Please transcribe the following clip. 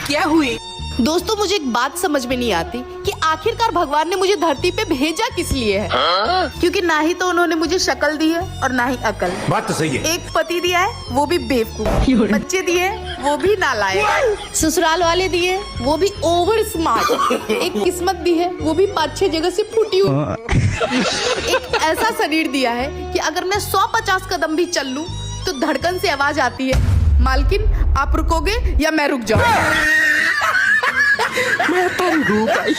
क्या हुई? दोस्तों मुझे एक बात समझ में नहीं आती कि आखिरकार भगवान ने मुझे धरती पे भेजा किस लिए है। क्योंकि ना ही तो उन्होंने मुझे शक्ल दी है और ना ही अकल। बात तो सही है। एक पति दिया है वो भी बेवकूफ, बच्चे दिए वो भी नालायक, ससुराल वाले दिए वो भी ओवर स्मार्ट, एक किस्मत दी है वो भी 5-6 जगह से फूटी हुई, एक ऐसा शरीर दिया है कि अगर मैं 150 कदम भी चल लूं तो धड़कन से आवाज आती है, मालकिन आप रुकोगे या मैं रुक जाऊं। मैं पर रू भाई।